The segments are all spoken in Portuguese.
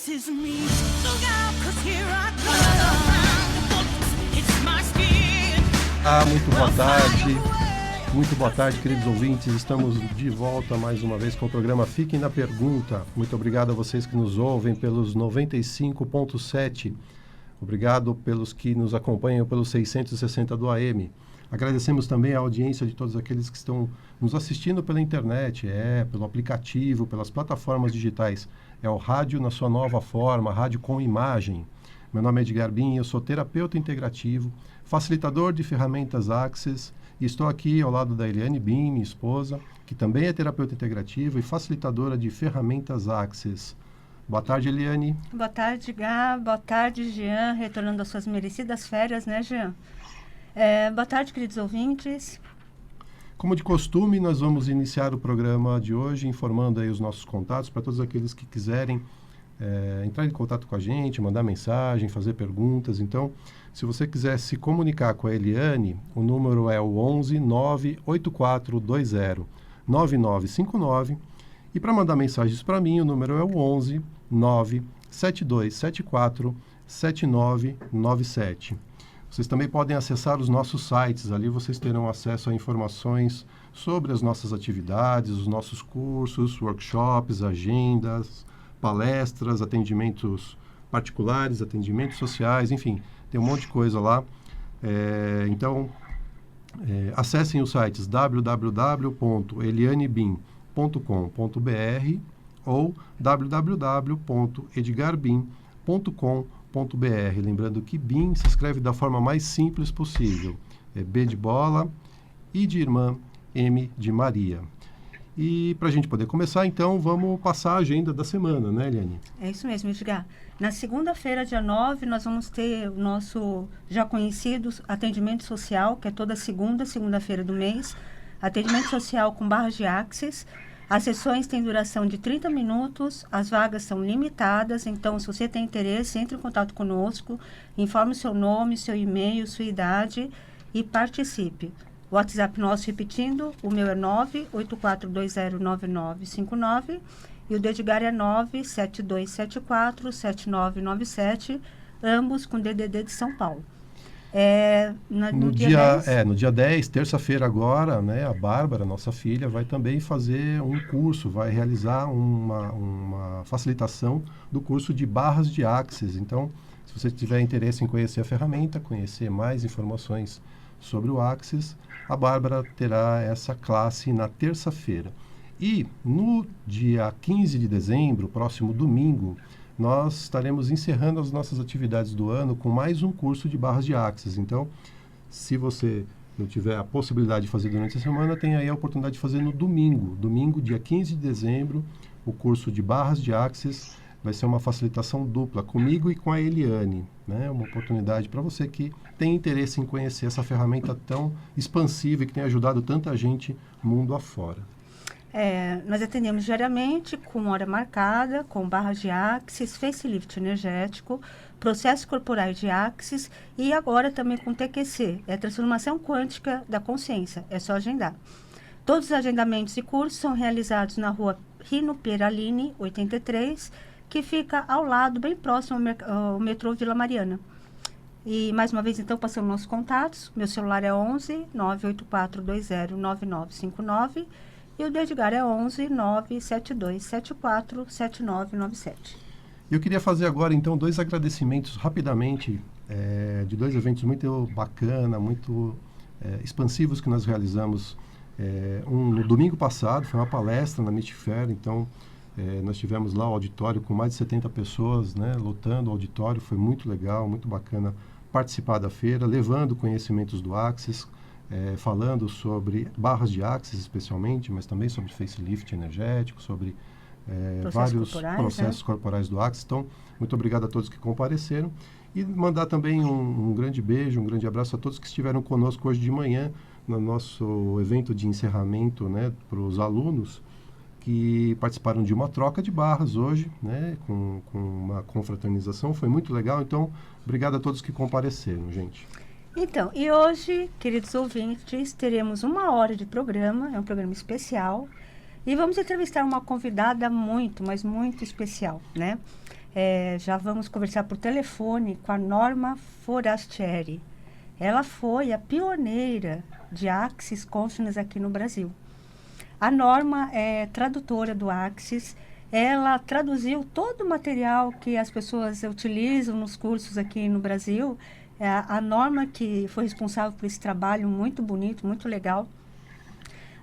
this is me. Look out, 'cause here I come. It's my skin. Muito boa tarde. Muito boa tarde, queridos ouvintes. Estamos de volta mais uma vez com o programa Fiquem na Pergunta. Muito obrigado a vocês que nos ouvem pelos 95.7. Obrigado pelos que nos acompanham pelos 660 do AM. Agradecemos também a audiência de todos aqueles que estão nos assistindo pela internet, pelo aplicativo, pelas plataformas digitais. É o rádio na sua nova forma, rádio com imagem. Meu nome é Edgar Bin, eu sou terapeuta integrativo, facilitador de ferramentas Access e estou aqui ao lado da Eliane Bin, minha esposa, que também é terapeuta integrativa e facilitadora de ferramentas Access. Boa tarde, Eliane. Boa tarde, Gá. Boa tarde, Jean, retornando às suas merecidas férias, né, Jean? Boa tarde, queridos ouvintes. Como de costume, nós vamos iniciar o programa de hoje informando aí os nossos contatos para todos aqueles que quiserem entrar em contato com a gente, mandar mensagem, fazer perguntas. Então, se você quiser se comunicar com a Eliane, o número é o 11 98420 9959. E para mandar mensagens para mim, o número é o 11 97274 7997. Vocês também podem acessar os nossos sites, ali vocês terão acesso a informações sobre as nossas atividades, os nossos cursos, workshops, agendas, palestras, atendimentos particulares, atendimentos sociais, enfim, tem um monte de coisa lá. Então, acessem os sites www.elianebin.com.br ou www.edgarbin.com.br. Lembrando que BIM se escreve da forma mais simples possível. É B de bola, I de irmã, M de Maria. E para a gente poder começar, então, vamos passar a agenda da semana, né, Eliane? É isso mesmo, Edgar. Na segunda-feira, dia 9, nós vamos ter o nosso já conhecido atendimento social, que é toda segunda-feira do mês. Atendimento social com barras de Access. As sessões têm duração de 30 minutos, as vagas são limitadas, então se você tem interesse, entre em contato conosco, informe o seu nome, seu e-mail, sua idade e participe. O WhatsApp nosso, repetindo, o meu é 984209959 e o do Edgar é 972747997, ambos com DDD de São Paulo. No dia 10, terça-feira agora, né, a Bárbara, nossa filha, vai também fazer um curso, vai realizar uma facilitação do curso de barras de Access. Então, se você tiver interesse em conhecer a ferramenta, conhecer mais informações sobre o Access, a Bárbara terá essa classe na terça-feira. E no dia 15 de dezembro, próximo domingo, nós estaremos encerrando as nossas atividades do ano com mais um curso de barras de Access. Então, se você não tiver a possibilidade de fazer durante a semana, tem aí a oportunidade de fazer no domingo. Domingo, dia 15 de dezembro, o curso de barras de Access vai ser uma facilitação dupla, comigo e com a Eliane, né? Uma oportunidade para você que tem interesse em conhecer essa ferramenta tão expansiva e que tem ajudado tanta gente mundo afora. Nós atendemos diariamente com hora marcada, com barras de Access, facelift energético, processos corporais de Access e agora também com TQC, transformação quântica da consciência, é só agendar. Todos os agendamentos e cursos são realizados na rua Rino Pieraline, 83, que fica ao lado, bem próximo ao metrô Vila Mariana. E mais uma vez, então, passando nossos contatos, meu celular é 11 98420 9959 e o do Edgar é 11 97274 7997. Eu queria fazer agora, então, dois agradecimentos rapidamente de dois eventos muito bacana, muito expansivos que nós realizamos. No domingo passado, foi uma palestra na Meet Fair, então nós tivemos lá o auditório com mais de 70 pessoas, né, lotando o auditório, foi muito legal, muito bacana participar da feira, levando conhecimentos do Access, falando sobre barras de Access especialmente, mas também sobre facelift energético, sobre vários processos corporais do Access. Então, muito obrigado a todos que compareceram e mandar também um grande beijo, um grande abraço a todos que estiveram conosco hoje de manhã no nosso evento de encerramento, né, para os alunos que participaram de uma troca de barras hoje, né, com uma confraternização. Foi muito legal, então obrigado a todos que compareceram, gente. Então, e hoje, queridos ouvintes, teremos 1 hora de programa, é um programa especial, e vamos entrevistar uma convidada muito, mas muito especial, né? Já vamos conversar por telefone com a Norma Forastieri. Ela foi a pioneira de Axis Consciousness aqui no Brasil. A Norma é tradutora do Axis. Ela traduziu todo o material que as pessoas utilizam nos cursos aqui no Brasil. É a Norma que foi responsável por esse trabalho muito bonito, muito legal.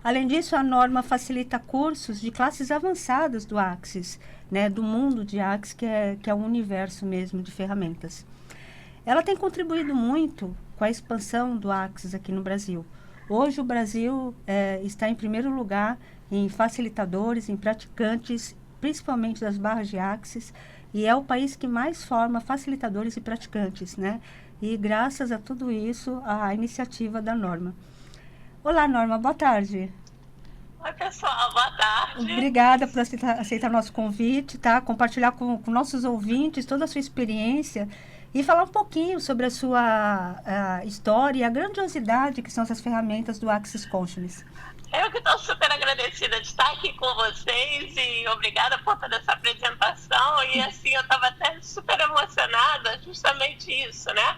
Além disso, a Norma facilita cursos de classes avançadas do Axis, né, do mundo de Axis, que é um universo mesmo de ferramentas. Ela tem contribuído muito com a expansão do Axis aqui no Brasil. Hoje o Brasil está em primeiro lugar em facilitadores, em praticantes, principalmente das barras de Axis, e é o país que mais forma facilitadores e praticantes, né? E graças a tudo isso, a iniciativa da Norma. Olá, Norma, boa tarde. Oi, pessoal, boa tarde. Obrigada por aceitar nosso convite, tá? Compartilhar com nossos ouvintes toda a sua experiência e falar um pouquinho sobre a sua história e a grandiosidade que são essas ferramentas do Axis Consciousness. Eu que estou super agradecida de estar aqui com vocês e obrigada por toda essa apresentação. E assim, eu estava até super emocionada, justamente isso, né?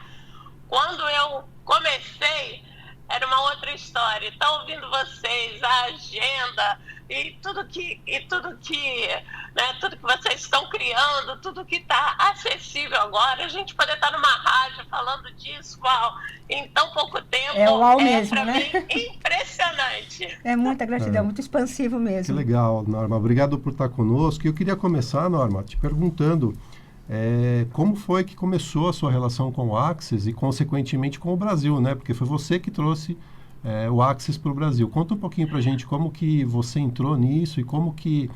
Quando eu comecei, era uma outra história. Estar ouvindo vocês, a agenda e tudo que vocês estão criando, tudo que está acessível agora, a gente poder estar numa rádio falando disso, em tão pouco tempo, mesmo, para né? mim impressionante. É muita gratidão, muito expansivo mesmo. Que legal, Norma. Obrigado por estar conosco. Eu queria começar, Norma, te perguntando como foi que começou a sua relação com o Axis e, consequentemente, com o Brasil, né? Porque foi você que trouxe o Axis para o Brasil. Conta um pouquinho para a gente como que você entrou nisso e como que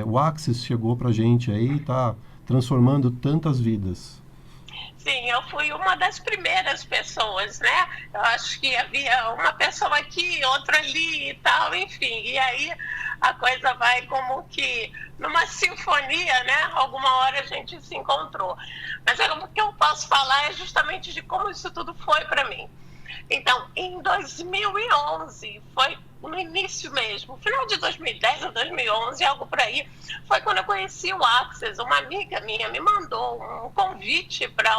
o Axis chegou para a gente aí e está transformando tantas vidas. Sim, eu fui uma das primeiras pessoas, né? Eu acho que havia uma pessoa aqui, outra ali e tal, enfim. E aí a coisa vai como que numa sinfonia, né? Alguma hora a gente se encontrou. Mas o que eu posso falar é justamente de como isso tudo foi para mim. Então, em 2011, foi no início mesmo, final de 2010 ou 2011, algo por aí, foi quando eu conheci o Axis. Uma amiga minha me mandou um convite para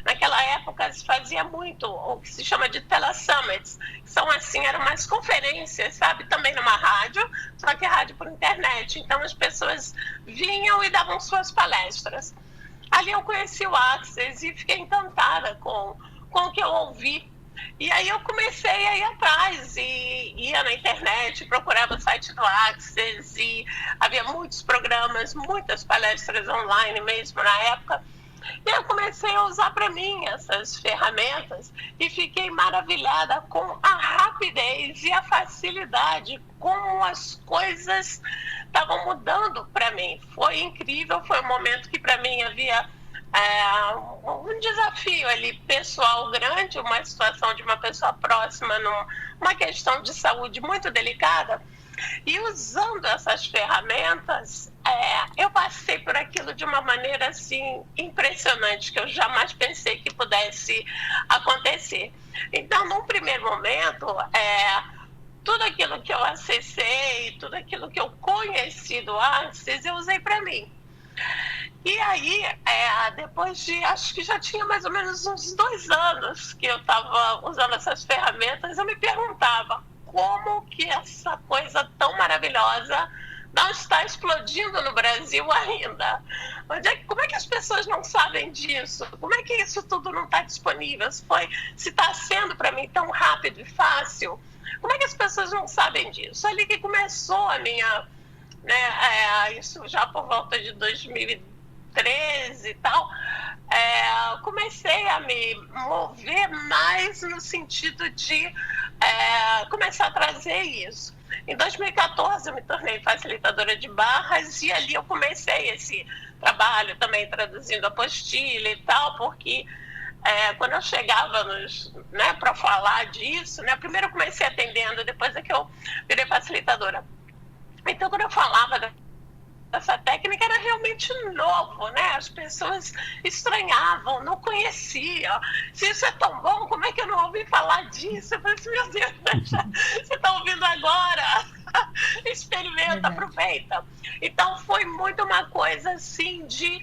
naquela época se fazia muito o que se chama de telesummits, que são assim, eram umas conferências, sabe, também numa rádio, só que rádio por internet. Então as pessoas vinham e davam suas palestras. Ali eu conheci o Axis e fiquei encantada com o que eu ouvi. E aí eu comecei a ir atrás e ia na internet, procurava o site do Axis e havia muitos programas, muitas palestras online mesmo na época. E eu comecei a usar para mim essas ferramentas e fiquei maravilhada com a rapidez e a facilidade como as coisas estavam mudando para mim. Foi incrível, foi um momento que para mim havia um desafio ali pessoal grande, uma situação de uma pessoa próxima numa questão de saúde muito delicada, e usando essas ferramentas eu passei por aquilo de uma maneira assim impressionante, que eu jamais pensei que pudesse acontecer. Então, num primeiro momento, tudo aquilo que eu acessei, tudo aquilo que eu conheci do Axis, eu usei para mim. E aí, depois de, acho que já tinha mais ou menos uns 2 anos que eu estava usando essas ferramentas, eu me perguntava como que essa coisa tão maravilhosa não está explodindo no Brasil ainda. Como é que as pessoas não sabem disso? Como é que isso tudo não está disponível? Se está sendo para mim tão rápido e fácil, como é que as pessoas não sabem disso? Ali que começou a minha... isso já por volta de 2013 e tal, comecei a me mover mais no sentido de começar a trazer isso. Em 2014 eu me tornei facilitadora de barras e ali eu comecei esse trabalho também traduzindo apostila e tal, porque quando eu chegava para falar disso, primeiro eu comecei atendendo, depois é que eu virei facilitadora. Então, quando eu falava dessa técnica, era realmente novo, né? As pessoas estranhavam, não conheciam. Se isso é tão bom, como é que eu não ouvi falar disso? Eu falei assim, meu Deus, você está ouvindo agora? Experimenta, Verdade. aproveita. Então foi muito uma coisa assim de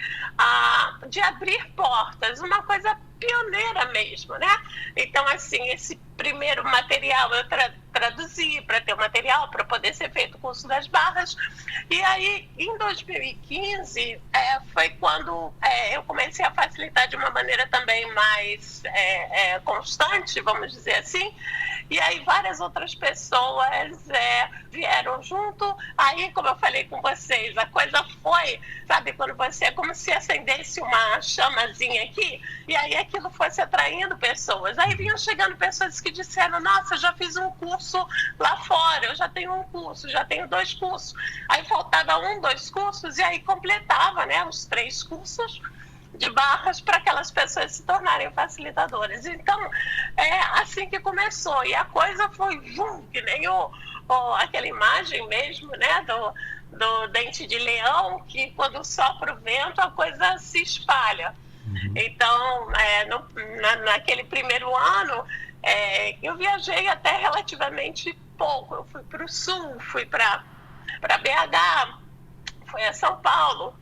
abrir portas, uma coisa pioneira mesmo, né? Então, assim, esse primeiro material eu traduzi para ter o material para poder ser feito o curso das barras. E aí, em 2015, foi quando eu comecei a facilitar de uma maneira também mais constante, vamos dizer assim. E aí várias outras pessoas vieram junto. Aí, como eu falei com vocês, a coisa foi, sabe, quando você é como se acendesse uma chamazinha aqui, e aí aquilo fosse atraindo pessoas. Aí vinham chegando pessoas que disseram, nossa, eu já fiz um curso lá fora, eu já tenho um curso, já tenho 2 cursos. Aí faltava 1, 2 cursos, e aí completava, né, os 3 cursos de barras para aquelas pessoas se tornarem facilitadoras. Então, é assim que começou. E a coisa foi, que nem aquela imagem mesmo, né, do dente de leão, que quando sopra o vento, a coisa se espalha. Então, naquele primeiro ano, eu viajei até relativamente pouco. Eu fui para o Sul, fui para BH, fui a São Paulo.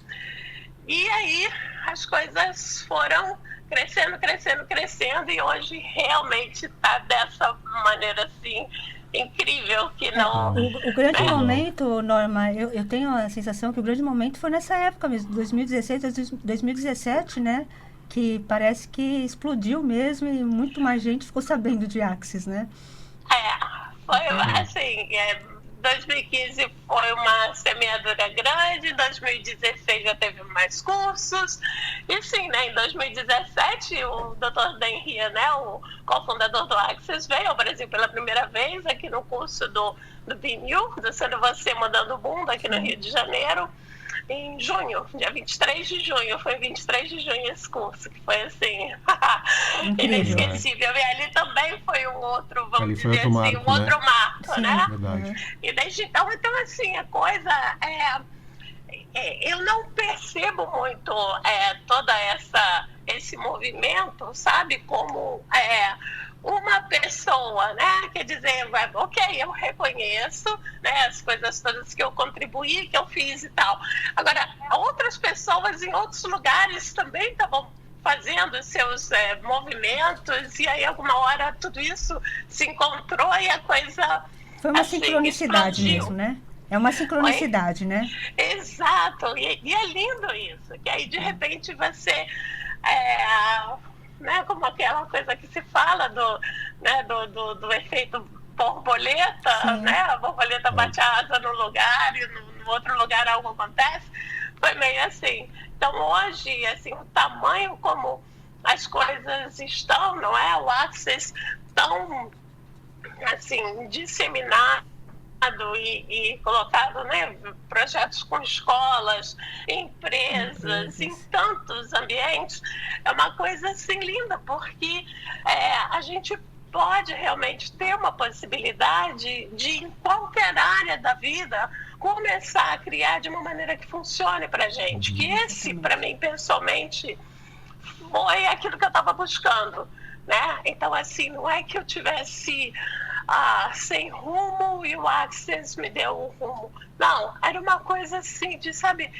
E aí as coisas foram crescendo, e hoje realmente está dessa maneira assim, incrível, que não... O grande momento, Norma, eu tenho a sensação que o grande momento foi nessa época mesmo, 2016, 2017, né? Que parece que explodiu mesmo e muito mais gente ficou sabendo de Axis, né? Foi assim, 2015 foi uma semeadura grande, 2016 já teve mais cursos, e sim, né, em 2017 o Dr. Dan Ria, né, o cofundador do Axis, veio ao Brasil pela primeira vez aqui no curso do BNU, do Sendo Você Mudando o Mundo, aqui no Rio de Janeiro, em junho, dia 23 de junho, foi 23 de junho esse curso, que foi assim, inesquecível. E ali também foi um outro, vamos dizer assim, marco, um outro marco, né? Verdade. E desde então, assim, a coisa eu não percebo muito toda esse movimento, sabe, como uma pessoa, né? Quer dizer, ok, eu reconheço, né, as coisas todas que eu contribuí, que eu fiz e tal. Agora, outras pessoas em outros lugares também estavam fazendo seus movimentos, e aí alguma hora tudo isso se encontrou e a coisa... Foi uma assim, explodiu mesmo, explodiu. né? É uma sincronicidade, né? Exato, e é lindo isso, que aí de repente você, né, como aquela coisa que se fala do efeito borboleta, Sim. né, a borboleta bate a asa num lugar e no outro lugar algo acontece, foi meio assim. Então hoje, assim, o tamanho como as coisas estão, não é? O Axis tão, assim, disseminado e colocado, né, projetos com escolas, empresas, em tantos ambientes, é uma coisa assim linda, porque a gente pode realmente ter uma possibilidade de, em qualquer área da vida, começar a criar de uma maneira que funcione para a gente. Que esse, para mim, pessoalmente, foi aquilo que eu estava buscando, né? Então, assim, não é que eu tivesse sem rumo e o Axis me deu um rumo. Não, era uma coisa assim de, sabe,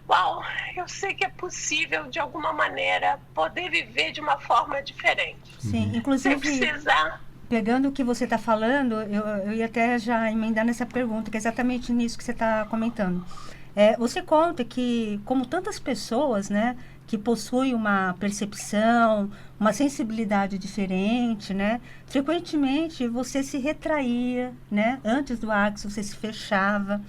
uau, eu sei que é possível, de alguma maneira, poder viver de uma forma diferente. Sim, Sem inclusive, precisar... pegando o que você está falando, eu ia até já emendar nessa pergunta, que é exatamente nisso que você está comentando. Você conta que, como tantas pessoas, né, que possuem uma percepção, uma sensibilidade diferente, né, frequentemente você se retraía, né, antes do Axis você se fechava,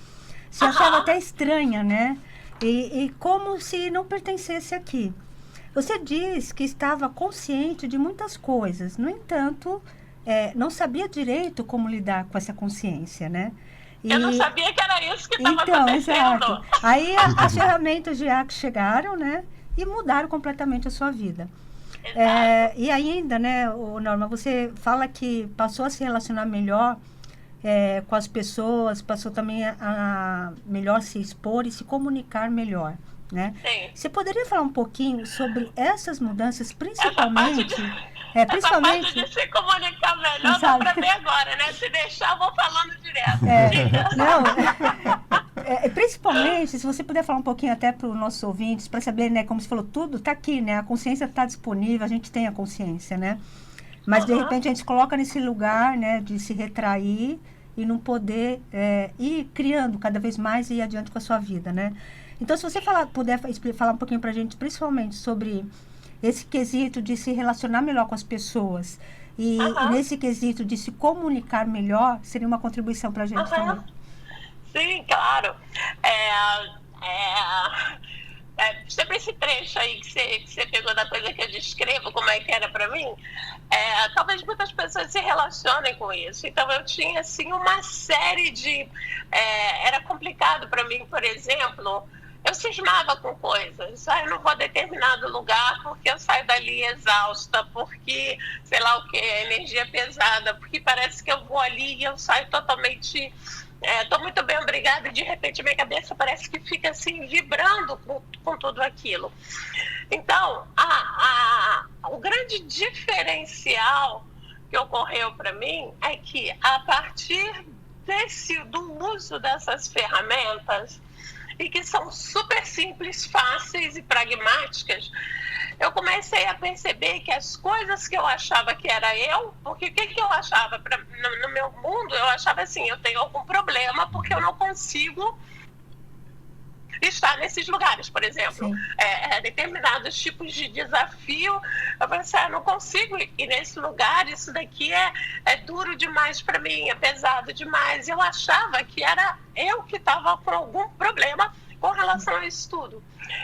se achava até estranha, né, e como se não pertencesse aqui. Você diz que estava consciente de muitas coisas, no entanto, não sabia direito como lidar com essa consciência, né? Eu não sabia que era isso que estava então, acontecendo. Exato. Aí as ferramentas de Axis chegaram, né? E mudaram completamente a sua vida. E ainda, né, Norma, você fala que passou a se relacionar melhor com as pessoas, passou também a melhor se expor e se comunicar melhor, né? Sim. Você poderia falar um pouquinho sobre essas mudanças, Essa principalmente... Essa parte de se comunicar melhor dá pra ver agora, né? Se deixar, eu vou falando direto. Principalmente, se você puder falar um pouquinho até para os nossos ouvintes, para saber, né, como você falou, tudo está aqui, né? A consciência está disponível, a gente tem a consciência, né? Mas, de repente, a gente coloca nesse lugar, né, de se retrair e não poder ir criando cada vez mais e ir adiante com a sua vida, né? Então, se você puder falar um pouquinho para a gente, principalmente sobre esse quesito de se relacionar melhor com as pessoas e nesse quesito de se comunicar melhor, seria uma contribuição para a gente também. Sim, claro. Sobre esse trecho aí que você pegou da coisa que eu descrevo, como é que era para mim, talvez muitas pessoas se relacionem com isso. Então, eu tinha, assim, uma série de... era complicado para mim, por exemplo... Eu cismava com coisas. Eu não vou a determinado lugar porque eu saio dali exausta, porque, sei lá o que, energia pesada, porque parece que eu vou ali e eu saio totalmente... Estou muito bem, obrigada, e de repente minha cabeça parece que fica assim, vibrando com tudo aquilo. Então, o grande diferencial que ocorreu para mim é que, a partir do uso dessas ferramentas, e que são super simples, fáceis e pragmáticas, eu comecei a perceber que as coisas que eu achava que era eu, porque o que eu achava no meu mundo, eu achava assim, eu tenho algum problema porque eu não consigo estar nesses lugares, por exemplo, determinados tipos de desafio, eu pensei, eu não consigo ir nesse lugar, isso daqui é duro demais para mim, é pesado demais. Eu achava que era eu que estava com algum problema com relação a isso tudo.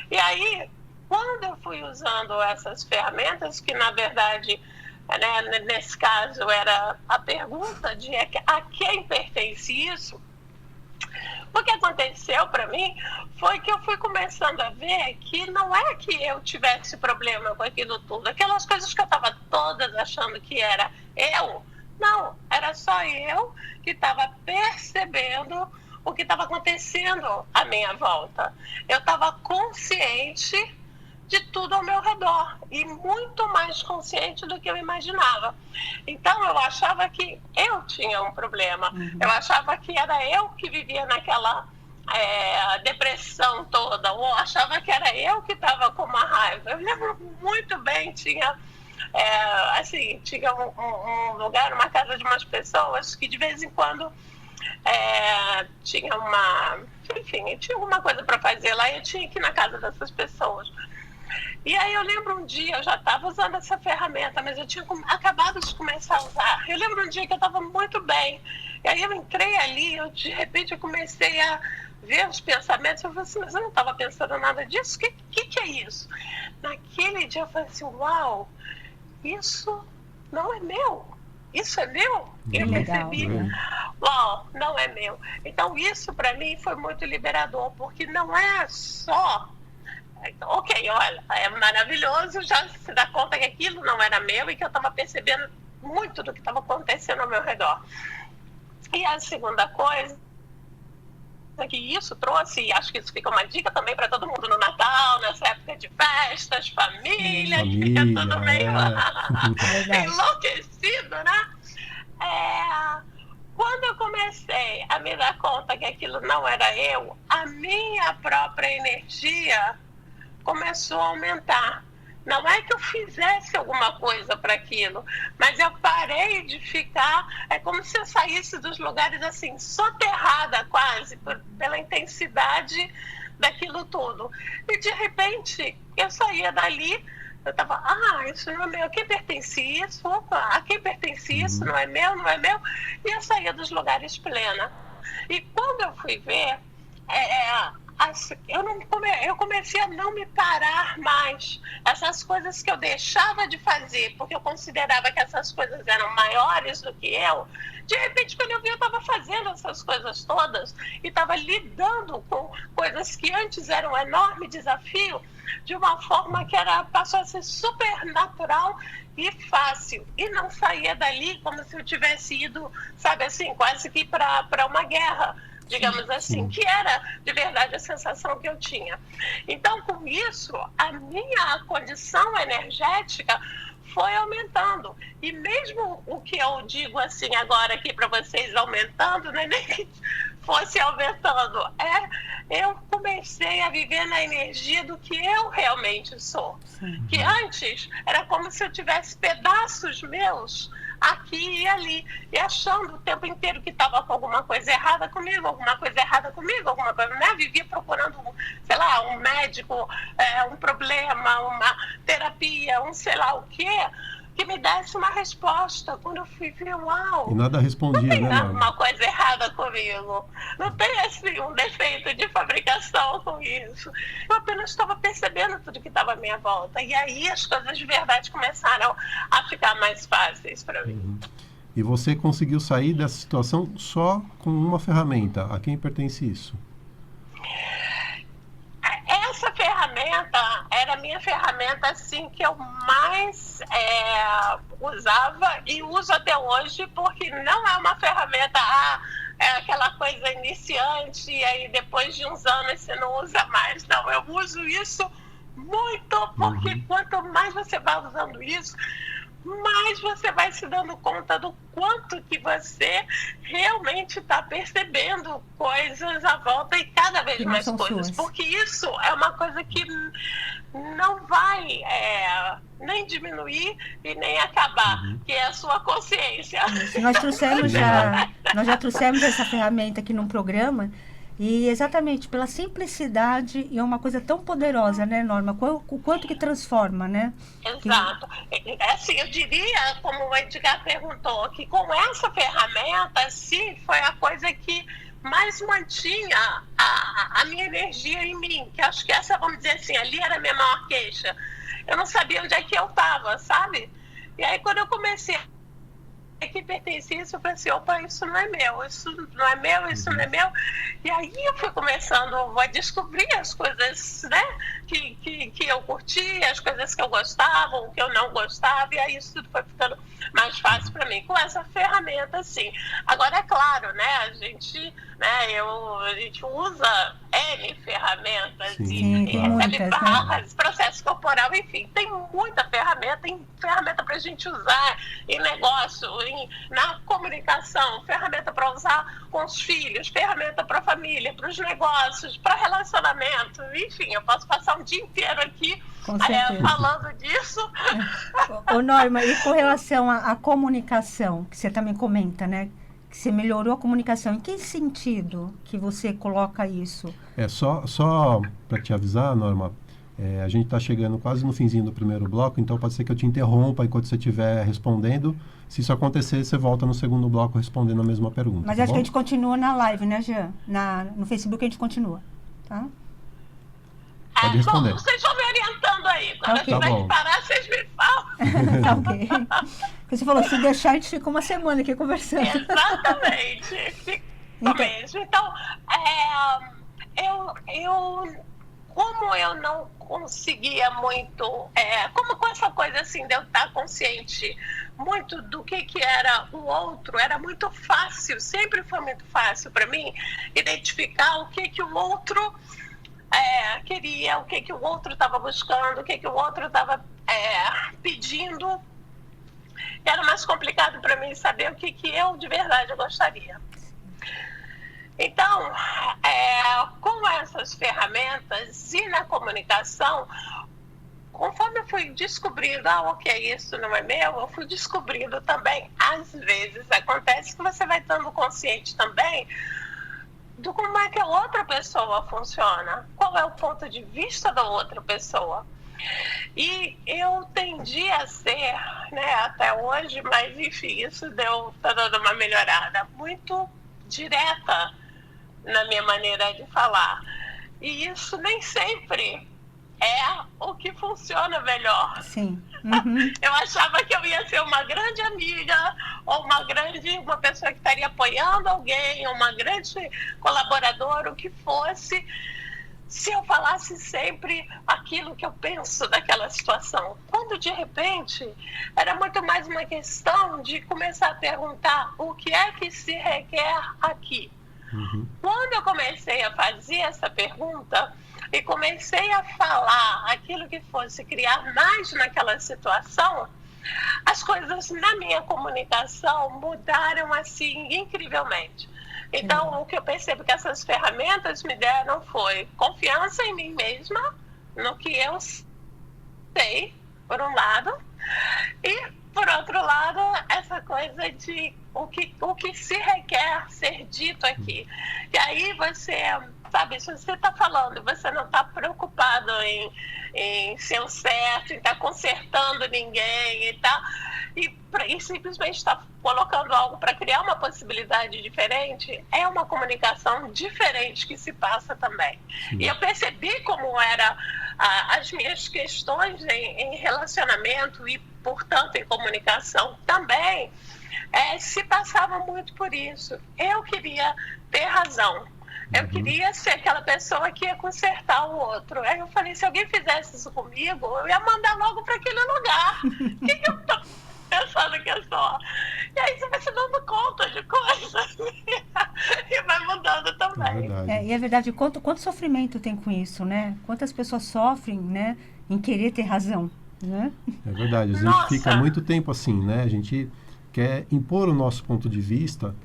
E aí, quando eu fui usando essas ferramentas, que na verdade, né, nesse caso era a pergunta de a quem pertence isso, o que aconteceu para mim foi que eu fui começando a ver que não é que eu tivesse problema com aquilo tudo, aquelas coisas que eu estava todas achando que era eu, não, era só eu que estava percebendo o que estava acontecendo à minha volta. Eu estava consciente de tudo ao meu redor e muito mais consciente do que eu imaginava. Então, eu achava que eu tinha um problema. Eu achava que era eu que vivia naquela depressão toda, ou achava que era eu que estava com uma raiva. Eu lembro muito bem, tinha um lugar, uma casa de umas pessoas que de vez em quando tinha tinha alguma coisa para fazer lá e eu tinha que ir na casa dessas pessoas. E aí eu lembro um dia, eu já estava usando essa ferramenta, mas eu tinha acabado de começar a usar. Eu lembro um dia que eu estava muito bem. E aí eu entrei ali, de repente eu comecei a ver os pensamentos. Eu falei assim, mas eu não estava pensando nada disso? O que é isso? Naquele dia eu falei assim, uau, isso não é meu. Isso é meu? E eu percebi, uau, não é meu. Então isso para mim foi muito liberador, porque não é só... Ok, olha, é maravilhoso, já se dá conta que aquilo não era meu e que eu estava percebendo muito do que estava acontecendo ao meu redor. E a segunda coisa que isso trouxe, e acho que isso fica uma dica também para todo mundo no Natal, nessa época de festas, família fica tudo meio enlouquecido, né? Quando eu comecei a me dar conta que aquilo não era eu, a minha própria energia começou a aumentar. Não é que eu fizesse alguma coisa para aquilo, mas eu parei de ficar, é como se eu saísse dos lugares assim, soterrada quase, pela intensidade daquilo tudo. E de repente, eu saía dali, eu estava, isso não é meu, a quem pertence isso? Opa, a quem pertence isso? Não é meu, não é meu? E eu saía dos lugares plena. E quando eu fui ver, eu comecei a não me parar mais. Essas coisas que eu deixava de fazer, porque eu considerava que essas coisas eram maiores do que eu, de repente, quando eu vi, eu estava fazendo essas coisas todas e estava lidando com coisas que antes eram um enorme desafio, de uma forma que passou a ser super natural e fácil. E não saía dali como se eu tivesse ido, sabe assim, quase que para uma guerra. digamos assim, Sim. que era de verdade a sensação que eu tinha. Então, com isso, a minha condição energética foi aumentando. E mesmo o que eu digo assim agora aqui para vocês aumentando, não é nem que fosse aumentando, eu comecei a viver na energia do que eu realmente sou. Sim. Que antes era como se eu tivesse pedaços meus aqui e ali, e achando o tempo inteiro que estava com alguma coisa errada comigo, alguma coisa, né? Vivia procurando, sei lá, um médico, um problema, uma terapia, um sei lá o quê, que me desse uma resposta. Quando eu fui ver, uau, E nada respondia, tem né, Norma? uma coisa errada comigo. Não tem assim um defeito de fabricação com isso. Eu apenas estava percebendo tudo que estava à minha volta. E aí as coisas de verdade começaram a ficar mais fáceis para mim. E você conseguiu sair dessa situação só com uma ferramenta. A quem pertence isso? Essa ferramenta era a minha ferramenta assim, que eu mais usava e uso até hoje, porque não é uma ferramenta, é aquela coisa iniciante e aí depois de uns anos você não usa mais. Não, eu uso isso muito, porque quanto mais você vai usando isso, mais você vai se dando conta do quanto que você realmente está percebendo coisas à volta e cada vez Que não mais são coisas. suas. Porque isso é uma coisa que não vai nem diminuir e nem acabar, que é a sua consciência. Nós já trouxemos essa ferramenta aqui num programa. E exatamente pela simplicidade e é uma coisa tão poderosa, né, Norma? O quanto que transforma, né? Exato. Assim, eu diria, como o Edgar perguntou, que com essa ferramenta, sim, foi a coisa que mais mantinha a minha energia em mim. Que acho que essa, vamos dizer assim, ali era a minha maior queixa. Eu não sabia onde é que eu estava, sabe? E aí, quando eu comecei que pertence isso, eu pensei, opa, isso não é meu, isso não é meu, isso não é meu. E aí eu fui começando a descobrir as coisas, né, que eu curtia, as coisas que eu gostava, o que eu não gostava, e aí isso tudo foi ficando mais fácil para mim, com essa ferramenta, assim. Agora, é claro, né, a gente usa N ferramentas, Sim, e claro. recebe Muitas, né? barras, processo corporal, enfim, tem muita ferramenta, tem ferramenta para a gente usar em negócio, na comunicação, ferramenta para usar com os filhos, ferramenta para a família, para os negócios, para relacionamento, enfim, eu posso passar um dia inteiro aqui Com certeza. falando disso. Ô Norma, e com relação à comunicação, que você também comenta, né? Que você melhorou a comunicação. Em que sentido que você coloca isso? Só para te avisar, Norma, a gente está chegando quase no finzinho do primeiro bloco, então pode ser que eu te interrompa enquanto você estiver respondendo. Se isso acontecer, você volta no segundo bloco respondendo a mesma pergunta. Mas tá acho bom? que a gente continua na live, né, Jean? No Facebook a gente continua, tá? Pode responder. Bom, vocês vão me orientando aí. Quando Ok. eu tiver Tá bom. que parar, vocês me falam. Tá ok. Porque você falou, se deixar, a gente fica uma semana aqui conversando. Exatamente. Então, como eu não conseguia muito, como com essa coisa assim de eu estar consciente muito do que era o outro, era muito fácil, sempre foi muito fácil para mim identificar o que o outro queria, o que o outro estava buscando, o que o outro estava pedindo. Era mais complicado para mim saber o que eu de verdade gostaria. Então, com essas ferramentas e na comunicação, conforme eu fui descobrindo, ok, isso não é meu, eu fui descobrindo também, às vezes acontece que você vai estando consciente também do como é que a outra pessoa funciona, qual é o ponto de vista da outra pessoa. E eu tendi a ser, né, até hoje, mas enfim, isso tá dando uma melhorada, muito direta na minha maneira de falar. E isso nem sempre é o que funciona melhor. Sim. Uhum. Eu achava que eu ia ser uma grande amiga, ou uma pessoa que estaria apoiando alguém, uma grande colaboradora, o que fosse, se eu falasse sempre aquilo que eu penso daquela situação. Quando, de repente, era muito mais uma questão de começar a perguntar o que é que se requer aqui. Quando eu comecei a fazer essa pergunta e comecei a falar aquilo que fosse criar mais naquela situação, as coisas na minha comunicação mudaram assim incrivelmente. Então, o que eu percebo que essas ferramentas me deram foi confiança em mim mesma, no que eu sei, por um lado, e, por outro lado, essa coisa de o que se requer ser dito aqui. E aí você, sabe, se você está falando, você não está preocupado em ser o certo, em estar consertando ninguém e tal, e simplesmente está colocando algo para criar uma possibilidade diferente, é uma comunicação diferente que se passa também. E eu percebi como era as minhas questões em relacionamento e, portanto, em comunicação também, se passava muito por isso. Eu queria ter razão. Eu queria ser aquela pessoa que ia consertar o outro. Aí eu falei, se alguém fizesse isso comigo, eu ia mandar logo para aquele lugar. O que eu tô pensando que é só? E aí você vai se dando conta de coisas e vai mudando também. E é verdade, quanto sofrimento tem com isso, né? Quantas pessoas sofrem, né, em querer ter razão, né? É verdade, a gente fica muito tempo assim, né? A gente quer impor o nosso ponto de vista,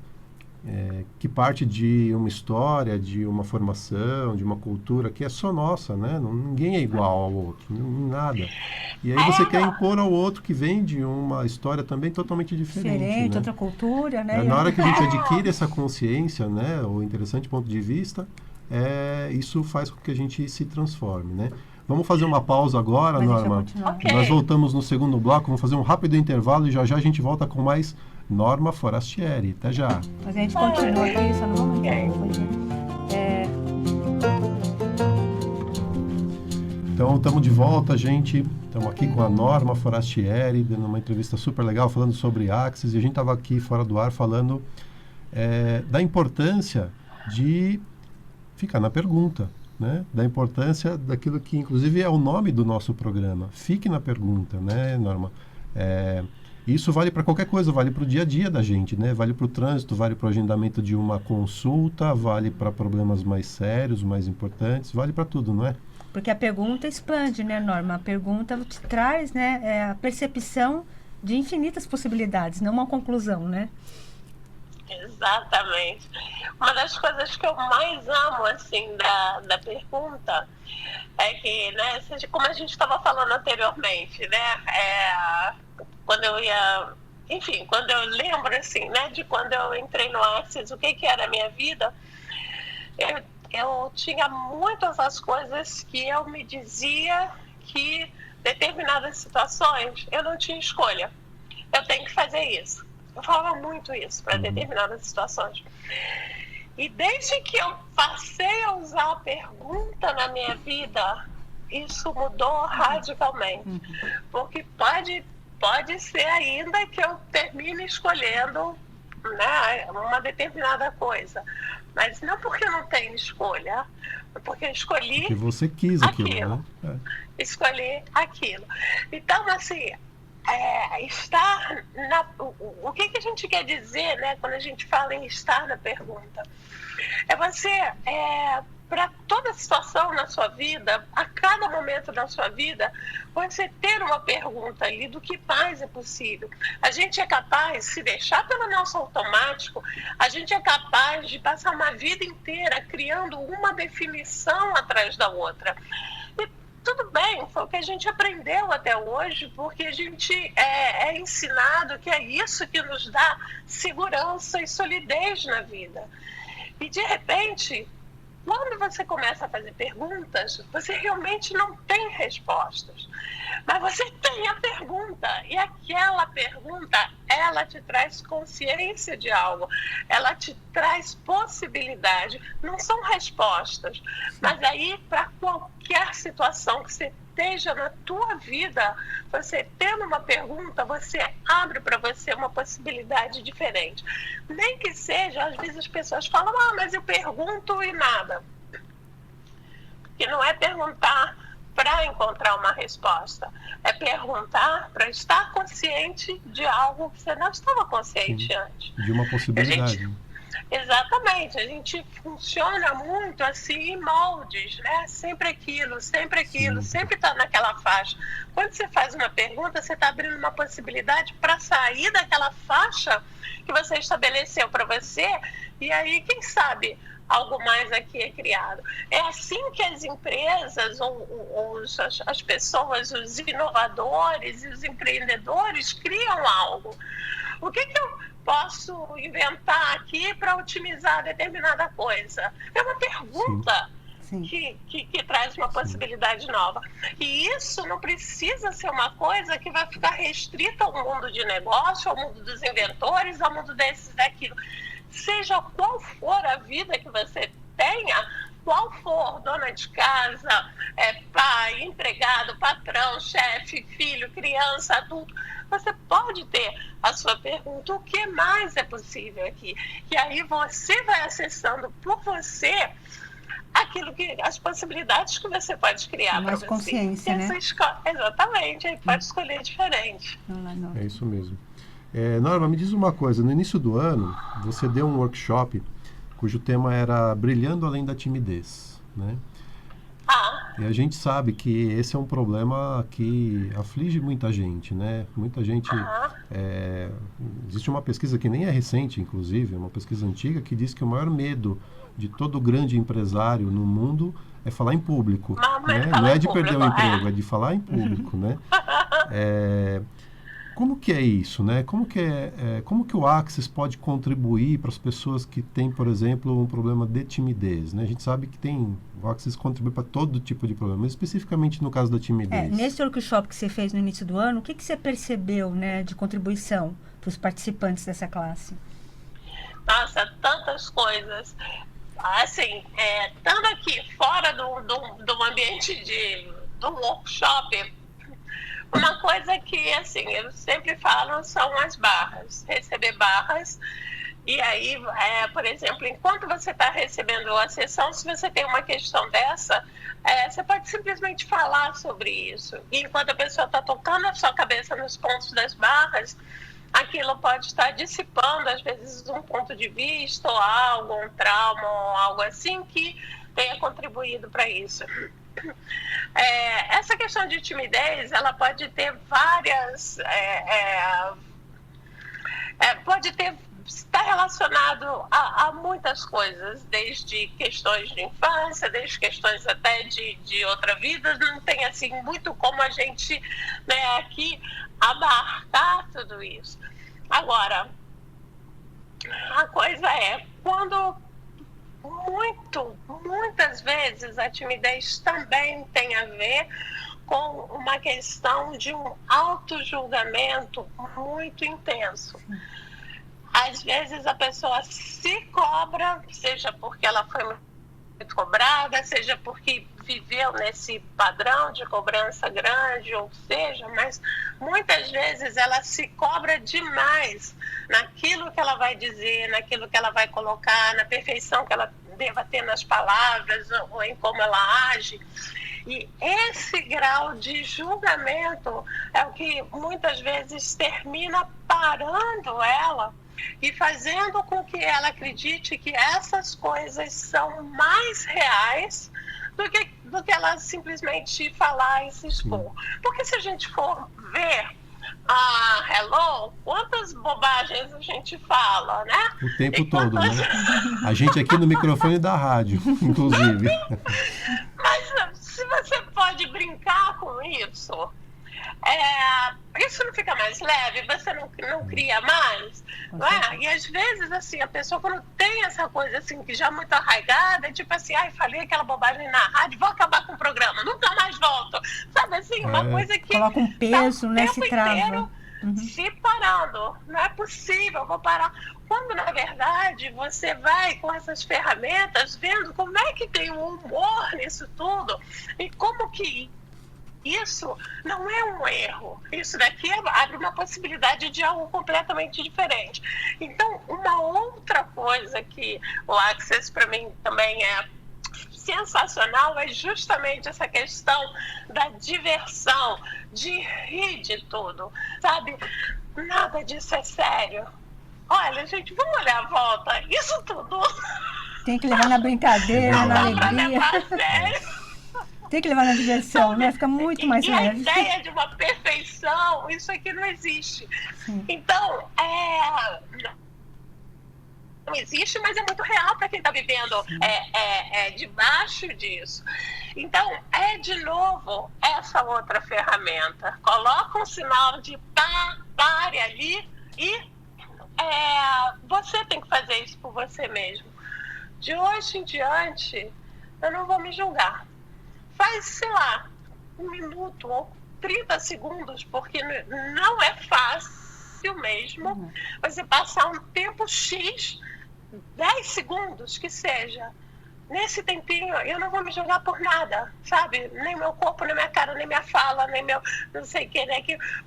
que parte de uma história, de uma formação, de uma cultura que é só nossa, né? Ninguém é igual ao outro, nada. E aí você quer impor ao outro que vem de uma história também totalmente diferente, né? Outra cultura, né? Na hora que a gente adquire essa consciência, né? O interessante ponto de vista, isso faz com que a gente se transforme, né? Vamos fazer uma pausa agora, Norma. Okay. Nós voltamos no segundo bloco, vamos fazer um rápido intervalo e já a gente volta com mais Norma Forastieri. Até já. Mas a gente continua aqui, só não vamos Então, estamos de volta, gente. Estamos aqui com a Norma Forastieri, dando uma entrevista super legal, falando sobre Axis. E a gente estava aqui fora do ar falando da importância de ficar na pergunta, né? Da importância daquilo que, inclusive, é o nome do nosso programa. Fique na pergunta, né, Norma? Isso vale para qualquer coisa, vale para o dia a dia da gente, né? Vale para o trânsito, vale para o agendamento de uma consulta, vale para problemas mais sérios, mais importantes, vale para tudo, não é? Porque a pergunta expande, né, Norma? A pergunta te traz, né, a percepção de infinitas possibilidades, não uma conclusão, né? Exatamente. Uma das coisas que eu mais amo, assim, da pergunta é que, né, como a gente estava falando anteriormente, né, quando eu ia, enfim, quando eu lembro, assim, né, de quando eu entrei no Axis, o que era a minha vida, eu tinha muitas as coisas que eu me dizia que determinadas situações eu não tinha escolha. Eu tenho que fazer isso. Eu falava muito isso para determinadas situações. E desde que eu passei a usar a pergunta na minha vida, isso mudou radicalmente. Porque pode ser ainda que eu termine escolhendo, né, uma determinada coisa. Mas não porque eu não tenho escolha, porque eu escolhi porque você quis aquilo. Né? Escolhi aquilo. Então, assim, estar o que a gente quer dizer, né, quando a gente fala em estar na pergunta? É você, para toda situação na sua vida, a cada momento da sua vida, você ter uma pergunta ali do que mais é possível. A gente é capaz, se deixar pelo nosso automático, a gente é capaz de passar uma vida inteira criando uma definição atrás da outra. E tudo bem, foi o que a gente aprendeu até hoje, porque a gente é ensinado que é isso que nos dá segurança e solidez na vida. E, de repente, quando você começa a fazer perguntas, você realmente não tem respostas. Mas você tem a pergunta, e aquela pergunta, ela te traz consciência de algo, ela te traz possibilidade, não são respostas. Mas aí, para qualquer situação que você esteja na tua vida, você tendo uma pergunta, você abre para você uma possibilidade diferente. Nem que seja, às vezes as pessoas falam, mas eu pergunto e nada. Porque não é perguntar para encontrar uma resposta, é perguntar para estar consciente de algo que você não estava consciente antes. De uma possibilidade. Exatamente, a gente funciona muito assim em moldes, né? Sempre aquilo, Sim. sempre está naquela faixa. Quando você faz uma pergunta, você está abrindo uma possibilidade para sair daquela faixa que você estabeleceu para você, e aí, quem sabe, algo mais aqui é criado. É assim que as empresas, as pessoas, os inovadores e os empreendedores criam algo. O que eu posso inventar aqui para otimizar determinada coisa? É uma pergunta Sim. que traz uma possibilidade nova. E isso não precisa ser uma coisa que vai ficar restrita ao mundo de negócio, ao mundo dos inventores, ao mundo desses, daquilo. Seja qual for a vida que você tenha, qual for, dona de casa, pai, empregado, patrão, chefe, filho, criança, adulto, você pode ter a sua pergunta, o que mais é possível aqui? E aí você vai acessando por você aquilo as possibilidades que você pode criar para Mais você. consciência, né? Exatamente, aí pode escolher diferente. Não. É isso mesmo. Norma, me diz uma coisa. No início do ano, você deu um workshop cujo tema era Brilhando Além da Timidez, né? E a gente sabe que esse é um problema que aflige muita gente, né? Muita gente... existe uma pesquisa que nem é recente, inclusive, uma pesquisa antiga, que diz que o maior medo de todo grande empresário no mundo é falar em público, né? Não é de perder o emprego, é de falar em público, né? Como que é isso, né? Como que o Axis pode contribuir para as pessoas que têm, por exemplo, um problema de timidez, né? A gente sabe que o Axis contribui para todo tipo de problema, mas especificamente no caso da timidez. Nesse workshop que você fez no início do ano, o que você percebeu, né, de contribuição para os participantes dessa classe? Nossa, tantas coisas. Assim, estando aqui fora do ambiente do workshop, uma coisa que, assim, eu sempre falo são as barras, receber barras. E aí, por exemplo, enquanto você está recebendo a sessão, se você tem uma questão dessa, você pode simplesmente falar sobre isso. E enquanto a pessoa está tocando a sua cabeça nos pontos das barras, aquilo pode estar dissipando, às vezes, um ponto de vista, ou algo, um trauma, ou algo assim, que tenha contribuído para isso. Essa questão de timidez, ela pode ter várias... está relacionado a muitas coisas, desde questões de infância, desde questões até de outra vida. Não tem assim muito como a gente, né, aqui abarcar tudo isso. Agora, a coisa quando muitas vezes a timidez também tem a ver com uma questão de um autojulgamento muito intenso. Às vezes a pessoa se cobra, seja porque ela foi muito cobrada, seja porque viveu nesse padrão de cobrança grande, ou seja, mas muitas vezes ela se cobra demais naquilo que ela vai dizer, naquilo que ela vai colocar, na perfeição que ela deva ter nas palavras ou em como ela age. E esse grau de julgamento é o que muitas vezes termina parando ela e fazendo com que ela acredite que essas coisas são mais reais do que ela simplesmente falar e se expor. Porque se a gente for ver hello, quantas bobagens a gente fala, né? O tempo todo, né? A gente aqui no microfone da rádio, inclusive. Mas se você pode brincar com isso, isso não fica mais leve, você não cria mais, não é? E às vezes, assim, a pessoa quando tem essa coisa assim, que já é muito arraigada, tipo assim, falei aquela bobagem na rádio, vou acabar com o programa, nunca mais volto, sabe assim, uma coisa que coloca um peso, tá o né, tempo se trava. inteiro se parando, não é possível, vou parar. Quando, na verdade, você vai com essas ferramentas vendo como é que tem um humor nisso tudo e como que isso não é um erro. Isso daqui abre uma possibilidade de algo completamente diferente. Então, uma outra coisa que o Access, para mim, também é sensacional é justamente essa questão da diversão, de rir de tudo, sabe? Nada disso é sério. olha, gente, vamos olhar a volta. Isso tudo Tem que levar na brincadeira, na não dá pra alegria. levar a sério. Tem que levar na diversão, né? Fica muito mais E a leve. ideia de uma perfeição, isso aqui não existe. Sim. Então, não existe, mas é muito real para quem está vivendo debaixo disso. Então, de novo, essa outra ferramenta. Coloca um sinal de pare ali e você tem que fazer isso por você mesmo. De hoje em diante, eu não vou me julgar. Faz, sei lá, 1 minuto ou 30 segundos, porque não é fácil mesmo você passar um tempo X, 10 segundos que seja. Nesse tempinho, eu não vou me julgar por nada, sabe? Nem meu corpo, nem minha cara, nem minha fala, nem meu não sei o que, né?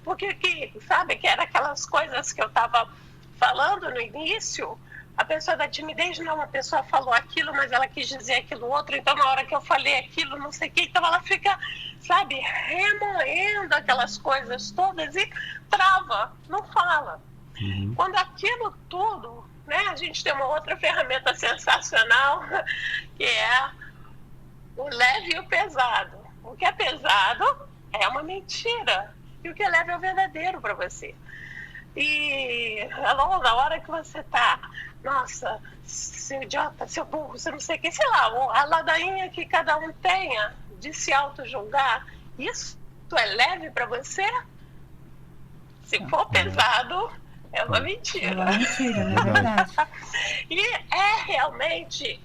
Porque, sabe, que era aquelas coisas que eu estava falando no início. A pessoa da timidez, não, a pessoa falou aquilo, mas ela quis dizer aquilo outro, então na hora que eu falei aquilo, não sei o que, então ela fica, sabe, remoendo aquelas coisas todas e trava, não fala. Quando aquilo tudo, né, a gente tem uma outra ferramenta sensacional, que é o leve e o pesado. O que é pesado é uma mentira, e o que é leve é o verdadeiro para você. E na hora que você tá, nossa, seu idiota, seu burro, você não sei o que, sei lá, a ladainha que cada um tenha de se auto-julgar, isso é leve para você? Se for pesado, é uma mentira. É uma mentira, não é verdade? E realmente,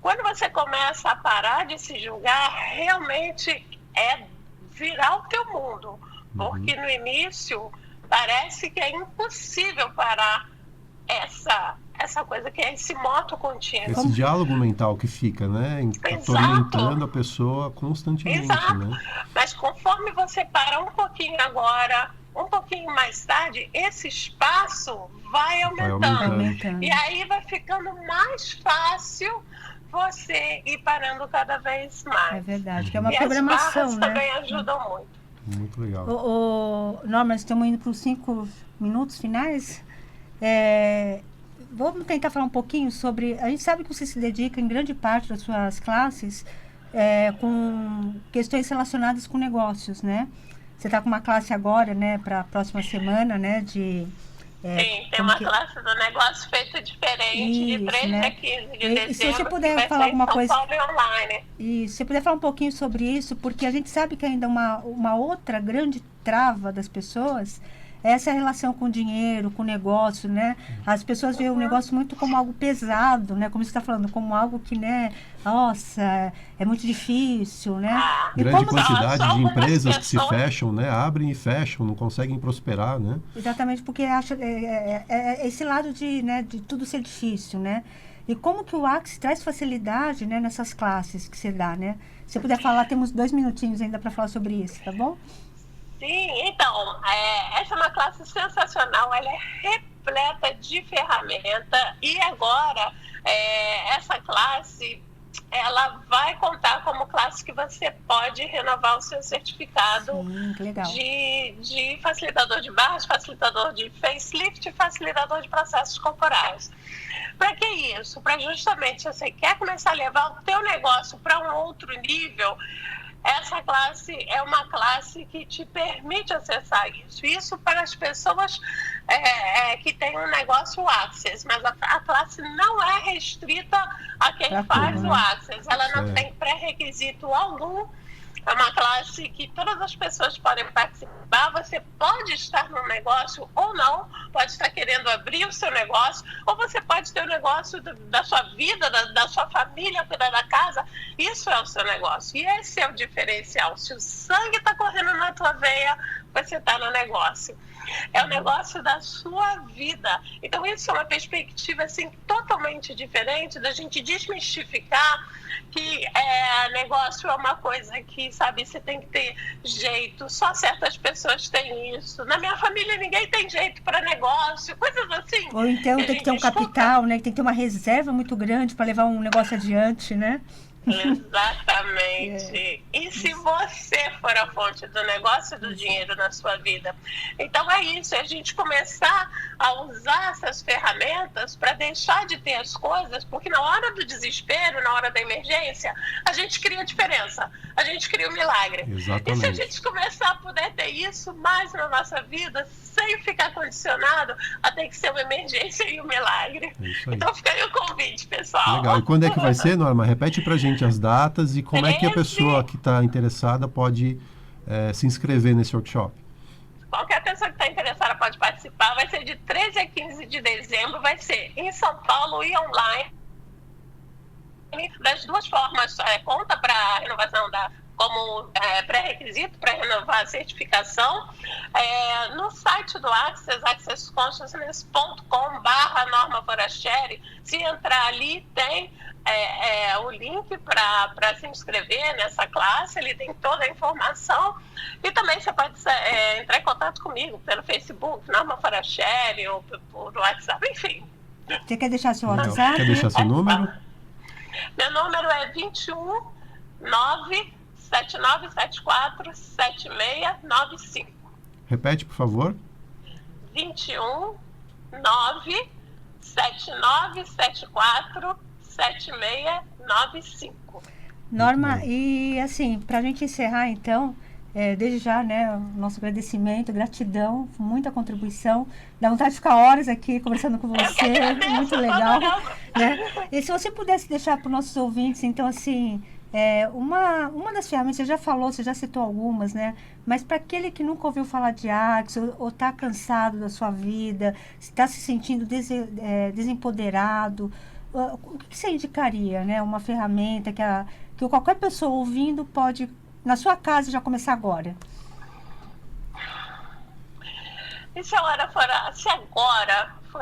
quando você começa a parar de se julgar, realmente é virar o teu mundo. Porque no início parece que é impossível parar essa coisa que é esse moto contínuo. Esse diálogo mental que fica, né? Atormentando a pessoa constantemente, Exato. né? Mas conforme você para um pouquinho agora, um pouquinho mais tarde, esse espaço vai aumentando. E aí vai ficando mais fácil você ir parando cada vez mais. É verdade, que é uma programação, as né? também ajudam muito. Muito legal. Norma, estamos indo para os 5 minutos finais. Vamos tentar falar um pouquinho sobre... A gente sabe que você se dedica em grande parte das suas classes com questões relacionadas com negócios, né? Você está com uma classe agora, né, para a próxima semana, né, de... Sim, tem uma classe do negócio feito diferente, de 13 a 15 de dezembro, e se você puder falar alguma coisa... online. E se você puder falar um pouquinho sobre isso, porque a gente sabe que ainda uma outra grande trava das pessoas é essa relação com o dinheiro, com o negócio, né? As pessoas veem o negócio muito como algo pesado, né? Como você está falando, como algo que, né? Nossa, é muito difícil, né? Grande quantidade de empresas que se fecham, né? Abrem e fecham, não conseguem prosperar, né? Exatamente, porque acha esse lado de tudo ser difícil, né? E como que o Axis traz facilidade, né, nessas classes que você dá, né? Se você puder falar, temos 2 minutinhos ainda para falar sobre isso, tá bom? Sim, então, essa é uma classe sensacional, ela é repleta de ferramenta e agora essa classe, ela vai contar como classe que você pode renovar o seu certificado. Sim, que legal. De facilitador de barras, facilitador de facelift e facilitador de processos corporais. Para que isso? Para justamente, se você quer começar a levar o teu negócio para um outro nível, essa classe é uma classe que te permite acessar isso. Isso para as pessoas que têm um negócio Access, mas a classe não é restrita a quem faz o Access. Ela não tem pré-requisito algum. É uma classe que todas as pessoas podem participar. Você pode estar no negócio ou não, pode estar querendo abrir o seu negócio, ou você pode ter o negócio da sua vida, da sua família, cuidar da casa. Isso é o seu negócio. E esse é o diferencial. Se o sangue está correndo na tua veia, você está no negócio. É o negócio da sua vida. Então, isso é uma perspectiva assim, totalmente diferente da gente desmistificar que negócio é uma coisa que, sabe, você tem que ter jeito, só certas pessoas têm isso. Na minha família, ninguém tem jeito para negócio, coisas assim. Ou então tem que ter um capital, né? Tem que ter uma reserva muito grande para levar um negócio adiante, né? Exatamente. E se você for a fonte do negócio e do dinheiro na sua vida? Então é isso, é a gente começar a usar essas ferramentas para deixar de ter as coisas, porque na hora do desespero, na hora da emergência, a gente cria diferença, a gente cria um milagre. Exatamente. E se a gente começar a poder ter isso mais na nossa vida, sem ficar condicionado a ter que ser uma emergência e um milagre. É isso aí. Então fica aí o convite, pessoal. Legal. E quando é que vai ser, Norma? Repete pra gente as datas e como é que a 13. pessoa que está interessada pode se inscrever nesse workshop. Qualquer pessoa que está interessada pode participar. Vai ser de 13 a 15 de dezembro. Vai ser em São Paulo e online. Das duas formas, conta para a renovação como pré-requisito para renovar a certificação. No site do Access, accessconsciousness.com/Norma Forastieri, se entrar ali, tem o link para se inscrever nessa classe, ele tem toda a informação. E também você pode entrar em contato comigo pelo Facebook, Norma Forastieri, ou por WhatsApp, enfim. Você quer deixar seu Legal. WhatsApp? Quer deixar seu número? Meu número é 21 97974 7695. Repete, por favor. 21 97974 7695. Norma, bom. e assim, para a gente encerrar então, desde já, né, o nosso agradecimento, gratidão, muita contribuição. Dá vontade de ficar horas aqui conversando com você, muito legal. Né? E se você pudesse deixar para os nossos ouvintes, então, assim, uma das ferramentas, você já falou, você já citou algumas, né? Mas para aquele que nunca ouviu falar de Access, ou está cansado da sua vida, está se sentindo desempoderado, o que você indicaria, né? Uma ferramenta que qualquer pessoa ouvindo pode, na sua casa, já começar agora? E se agora for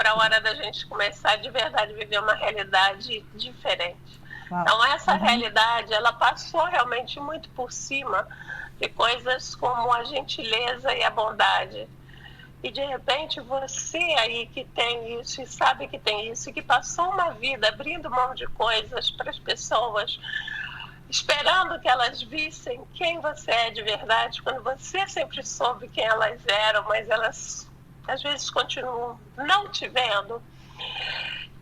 a hora da gente começar de verdade a viver uma realidade diferente? Uau. Então, essa realidade, ela passou realmente muito por cima de coisas como a gentileza e a bondade. E, de repente, você aí que tem isso e sabe que tem isso, e que passou uma vida abrindo mão de coisas para as pessoas, esperando que elas vissem quem você é de verdade, quando você sempre soube quem elas eram, mas elas, às vezes, continuam não te vendo.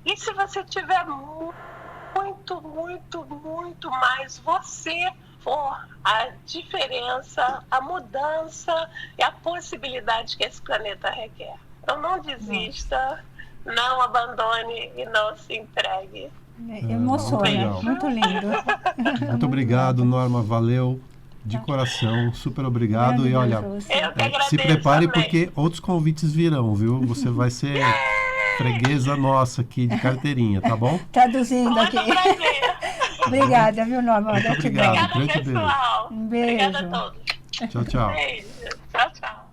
E se você tiver muito, muito, muito mais você for a diferença, a mudança e a possibilidade que esse planeta requer. Então não desista, não abandone e não se entregue. Emociona, legal. muito lindo. Muito obrigado, Norma. Valeu de coração. Super obrigado. Grande E olha, beijo pra você. Eu que agradeço se prepare também. porque outros convites virão, viu? Você vai ser freguesa nossa aqui de carteirinha, tá bom? Traduzindo aqui. Muito prazer. Obrigada, viu, Norma? Muito Gratidão. obrigado. Obrigada, grande pessoal. Um beijo. Obrigada a todos. Tchau, tchau. Beijo. Tchau, tchau.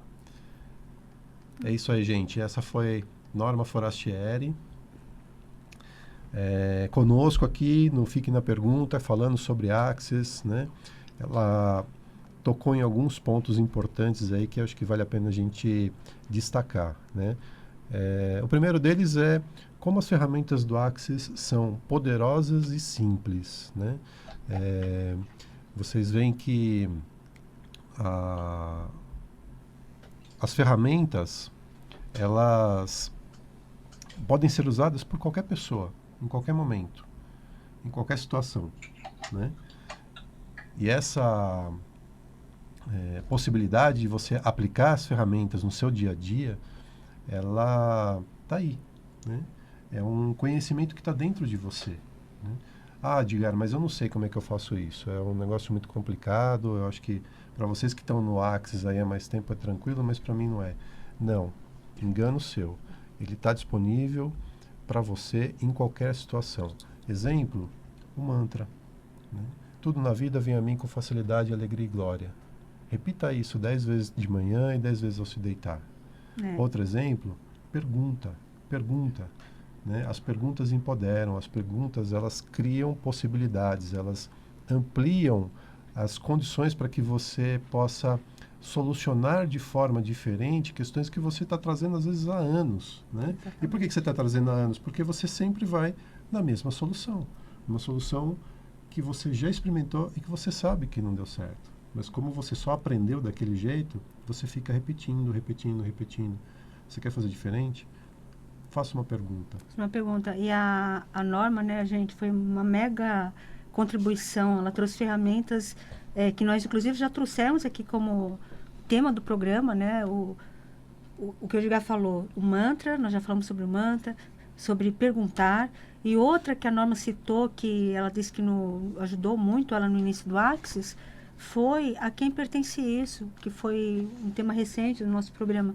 É isso aí, gente. Essa foi Norma Forastieri. Conosco aqui no Fique na Pergunta, falando sobre Access, né? Ela tocou em alguns pontos importantes aí que eu acho que vale a pena a gente destacar, né? O primeiro deles é como as ferramentas do Access são poderosas e simples, né? Vocês veem que as ferramentas, elas podem ser usadas por qualquer pessoa, em qualquer momento, em qualquer situação, né? E essa possibilidade de você aplicar as ferramentas no seu dia a dia, ela está aí, né? É um conhecimento que está dentro de você, né? Ah, Edgar, mas eu não sei como é que eu faço isso. É um negócio muito complicado. Eu acho que para vocês que estão no Access aí há mais tempo é tranquilo, mas para mim não é. Não, engano seu. Ele está disponível para você em qualquer situação. Exemplo, o mantra, né? Tudo na vida vem a mim com facilidade, alegria e glória. Repita isso 10 vezes de manhã e 10 vezes ao se deitar. Outro exemplo, pergunta, né? As perguntas empoderam, as perguntas elas criam possibilidades, elas ampliam as condições para que você possa solucionar de forma diferente questões que você está trazendo às vezes há anos, né? E por que você está trazendo há anos? Porque você sempre vai na mesma solução, uma solução que você já experimentou e que você sabe que não deu certo. Mas como você só aprendeu daquele jeito, você fica repetindo, repetindo, repetindo. Você quer fazer diferente? Faça uma pergunta. Uma pergunta. E a Norma, né, gente, foi uma mega contribuição. Ela trouxe ferramentas que nós, inclusive, já trouxemos aqui como tema do programa, né? O que o Edgar falou, o mantra, nós já falamos sobre o mantra, sobre perguntar. E outra que a Norma citou, que ela disse que ajudou muito ela no início do Axis, foi a quem pertence isso, que foi um tema recente do nosso programa.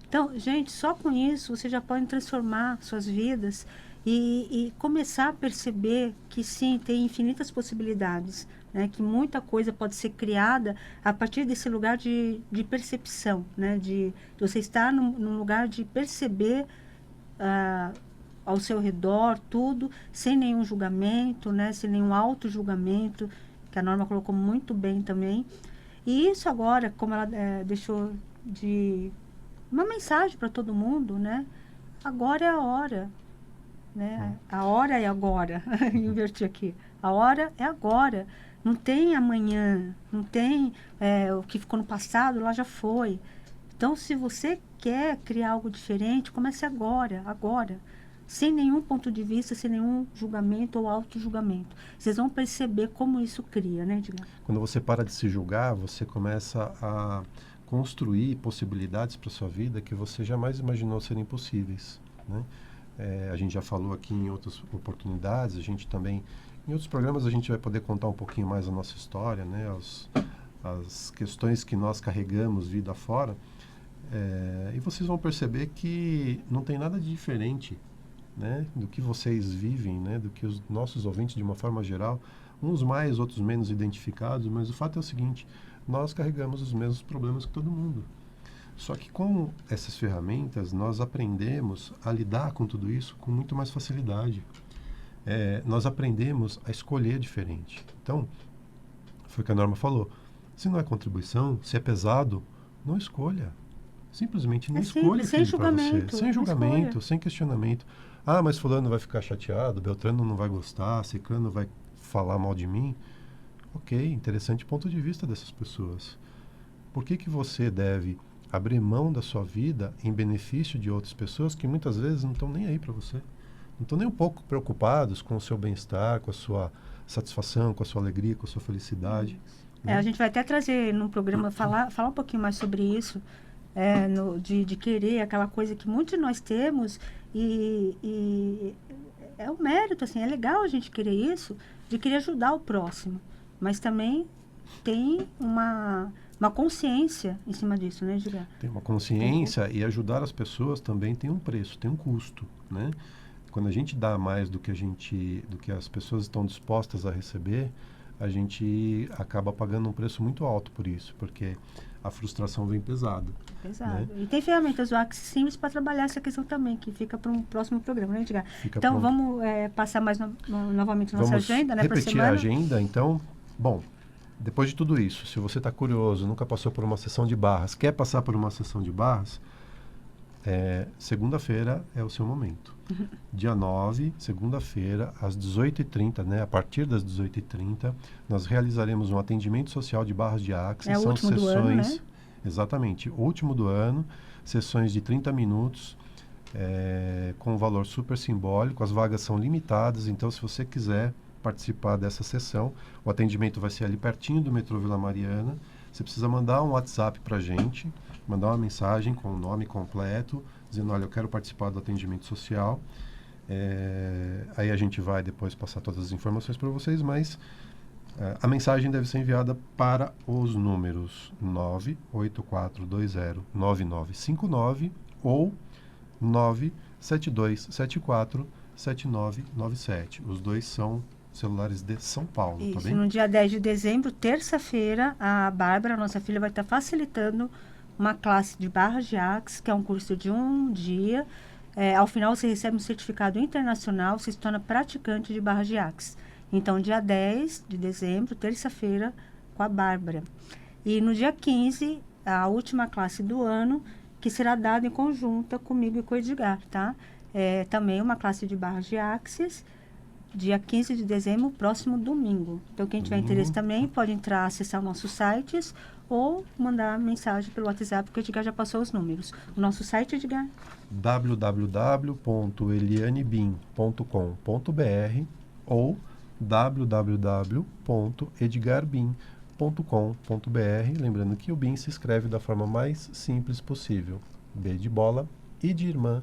Então, gente, só com isso você já pode transformar suas vidas e começar a perceber que sim, tem infinitas possibilidades, né? Que muita coisa pode ser criada a partir desse lugar de percepção, né? De você estar num lugar de perceber ao seu redor tudo, sem nenhum julgamento, né? Sem nenhum auto-julgamento, que a Norma colocou muito bem também. E isso agora, como ela deixou de uma mensagem para todo mundo, né? Agora é a hora, né? A hora é agora. Inverti aqui. A hora é agora. Não tem amanhã, não tem o que ficou no passado, lá já foi. Então, se você quer criar algo diferente, comece agora, agora. Sem nenhum ponto de vista, sem nenhum julgamento ou auto-julgamento. Vocês vão perceber como isso cria, né, Edgar? Quando você para de se julgar, você começa a construir possibilidades para sua vida que você jamais imaginou serem possíveis, né? A gente já falou aqui em outras oportunidades, a gente também, em outros programas a gente vai poder contar um pouquinho mais a nossa história, né? As questões que nós carregamos vida fora, e vocês vão perceber que não tem nada de diferente, né, do que vocês vivem, né, do que os nossos ouvintes de uma forma geral, uns mais, outros menos identificados, mas o fato é o seguinte: nós carregamos os mesmos problemas que todo mundo. Só que com essas ferramentas nós aprendemos a lidar com tudo isso com muito mais facilidade. Nós aprendemos a escolher diferente. Então, foi o que a Norma falou. Se não é contribuição, se é pesado, não escolha. Simplesmente não escolha sem aquilo para você. julgamento. Sem julgamento, sem questionamento. Ah, mas fulano vai ficar chateado, Beltrano não vai gostar, Ciclano vai falar mal de mim. Ok, interessante ponto de vista dessas pessoas. Por que você deve abrir mão da sua vida em benefício de outras pessoas que muitas vezes não estão nem aí para você? Não estão nem um pouco preocupados com o seu bem-estar, com a sua satisfação, com a sua alegria, com a sua felicidade. A gente vai até trazer no programa, falar um pouquinho mais sobre isso, de querer aquela coisa que muitos de nós temos e é um mérito, assim, é legal a gente querer isso, de querer ajudar o próximo, mas também tem uma consciência em cima disso, né, Julia? Tem uma consciência e ajudar as pessoas também tem um preço, tem um custo, né? Quando a gente dá mais do que as pessoas estão dispostas a receber, a gente acaba pagando um preço muito alto por isso, porque a frustração vem pesada. Pesado. Né? E tem ferramentas do Axis simples para trabalhar essa questão também, que fica para um próximo programa, né, Edgar? Fica Então, pronto. vamos passar mais novamente a nossa Vamos agenda, né, para repetir semana. a agenda, então. Bom, depois de tudo isso, se você está curioso, nunca passou por uma sessão de barras, quer passar por uma sessão de barras, segunda-feira é o seu momento. Dia 9, segunda-feira, às 18h30, né? A partir das 18h30, nós realizaremos um atendimento social de barras de Axis. É o São último sessões, do ano, né? Exatamente, último do ano, sessões de 30 minutos, com um valor super simbólico. As vagas são limitadas, então se você quiser participar dessa sessão, o atendimento vai ser ali pertinho do metrô Vila Mariana. Você precisa mandar um WhatsApp para a gente, mandar uma mensagem com o nome completo, dizendo: olha, eu quero participar do atendimento social. Aí a gente vai depois passar todas as informações para vocês, mas a mensagem deve ser enviada para os números 984209959 ou 972747997. Os dois são celulares de São Paulo, Isso, tá bem? no dia 10 de dezembro, terça-feira, a Bárbara, nossa filha, vai estar facilitando uma classe de barras de Axis, que é um curso de um dia. Ao final, você recebe um certificado internacional, você se torna praticante de barras de Axis. Então, dia 10 de dezembro, terça-feira, com a Bárbara. E no dia 15, a última classe do ano, que será dada em conjunta comigo e com o Edgar, tá? Também uma classe de barras de Axis, dia 15 de dezembro, próximo domingo. Então, quem tiver interesse também pode entrar, acessar nossos sites ou mandar mensagem pelo WhatsApp, que o Edgar já passou os números. O nosso site, Edgar? www.elianebim.com.br ou www.edgarbim.com.br. Lembrando que o BIM se escreve da forma mais simples possível. B de bola, I de irmã,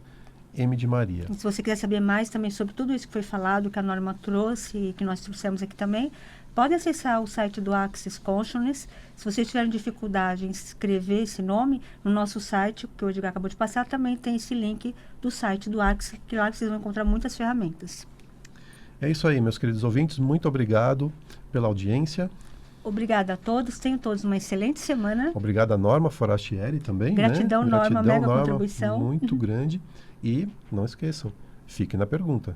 M de Maria. E se você quiser saber mais também sobre tudo isso que foi falado, que a Norma trouxe e que nós trouxemos aqui também, pode acessar o site do Axis Consciousness. Se vocês tiverem dificuldade em escrever esse nome, no nosso site, que o Edgar acabou de passar, também tem esse link do site do Axis, que lá vocês vão encontrar muitas ferramentas. É isso aí, meus queridos ouvintes. Muito obrigado pela audiência. Obrigada a todos. Tenham todos uma excelente semana. Obrigado a Norma Forastieri também. Gratidão, né? Norma, mega Norma, contribuição. muito grande. E não esqueçam, fique na pergunta.